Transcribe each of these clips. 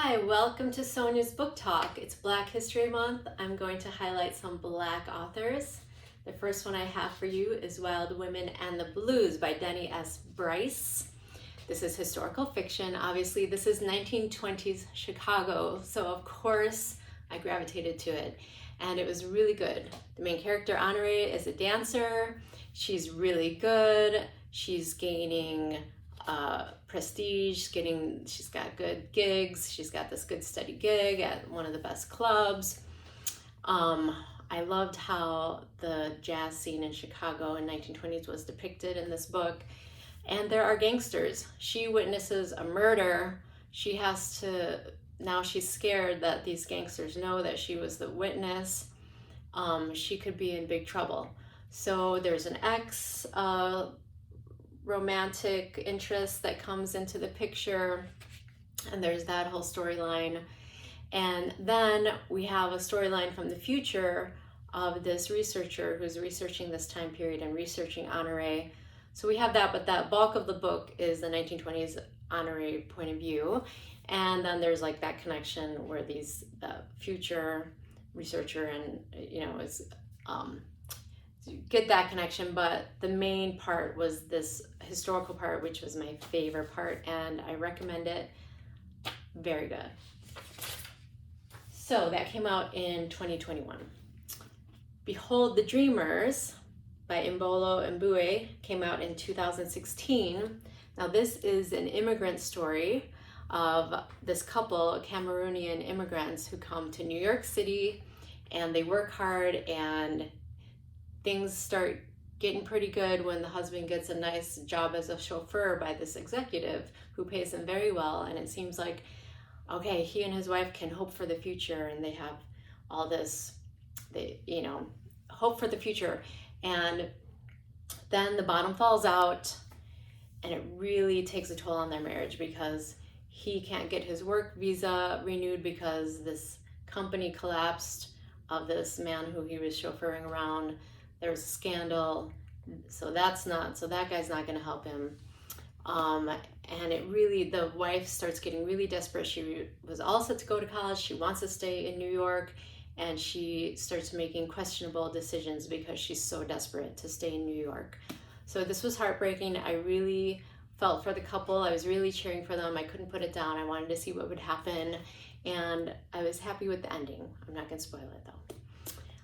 Hi, welcome to Sonia's Book Talk. It's Black History Month. I'm going to highlight some Black authors. The first one I have for you is Wild Women and the Blues by Denny S. Bryce. This is historical fiction. Obviously, this is 1920s Chicago, so of course I gravitated to it, and it was really good. The main character, Honore, is a dancer. She's really good. She's gaining prestige, she's got good gigs. She's got this good steady gig at one of the best clubs. I loved how the jazz scene in Chicago in 1920s was depicted in this book. And there are gangsters. She witnesses a murder. Now she's scared that these gangsters know that she was the witness. She could be in big trouble. So there's an romantic interest that comes into the picture, and there's that whole storyline. And then we have a storyline from the future of this researcher who's researching this time period and researching Honore. So we have that, but that bulk of the book is the 1920s Honore point of view. And then there's like that connection where the future researcher and is get that connection, but the main part was this historical part, which was my favorite part, and I recommend it. Very good. So that came out in 2021. Behold the Dreamers by Imbolo and Mbue came out in 2016. Now this is an immigrant story of this couple, Cameroonian immigrants, who come to New York City, and they work hard, and things start getting pretty good when the husband gets a nice job as a chauffeur by this executive who pays him very well. And it seems like, okay, he and his wife can hope for the future, and they have all this, hope for the future. And then the bottom falls out, and it really takes a toll on their marriage because he can't get his work visa renewed because this company collapsed of this man who he was chauffeuring around. There was a scandal, so that guy's not going to help him. And the wife starts getting really desperate. She was all set to go to college. She wants to stay in New York, and she starts making questionable decisions because she's so desperate to stay in New York. So this was heartbreaking. I really felt for the couple. I was really cheering for them. I couldn't put it down. I wanted to see what would happen, and I was happy with the ending. I'm not going to spoil it though.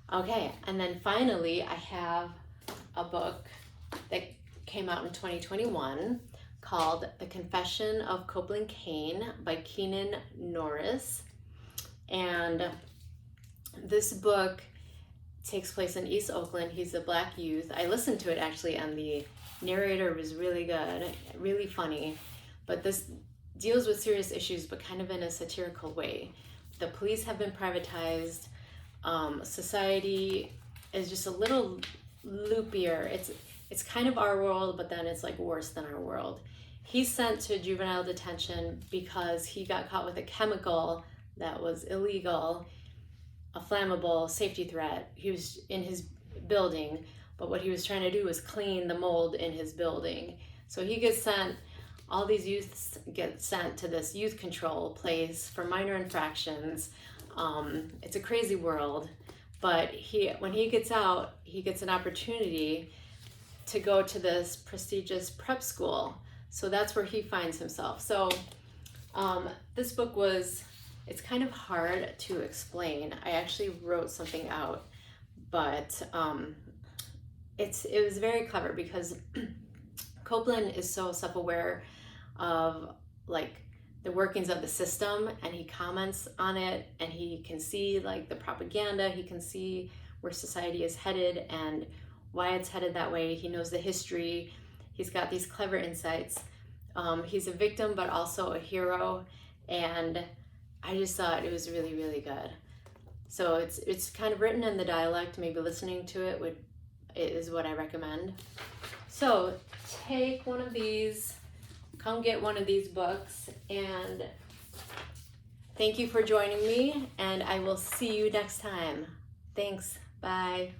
Okay, and then finally I have a book that came out in 2021 called The Confession of Copeland by Keenen, Norris. And this book takes place in East Oakland. He's a Black youth. I listened to it actually, and the narrator was really good, really funny. But this deals with serious issues, but kind of in a satirical way. The police have been privatized. Society is just a little loopier. It's kind of our world, but then it's like worse than our world. He's sent to juvenile detention because he got caught with a chemical that was illegal, a flammable safety threat. He was in his building, but what he was trying to do was clean the mold in his building. So he gets sent, all these youths get sent to this youth control place for minor infractions. It's a crazy world, but when he gets out, he gets an opportunity to go to this prestigious prep school. So that's where he finds himself. So this book it's kind of hard to explain. I actually wrote something out, but it was very clever because Copeland is so self-aware of the workings of the system, and he comments on it, and he can see the propaganda. He can see where society is headed and why it's headed that way. He knows the history. He's got these clever insights. He's a victim but also a hero, and I just thought it was really, really good. So it's kind of written in the dialect. Maybe listening to it is what I recommend. So take one of these. Come get one of these books, and thank you for joining me, and I will see you next time. Thanks. Bye.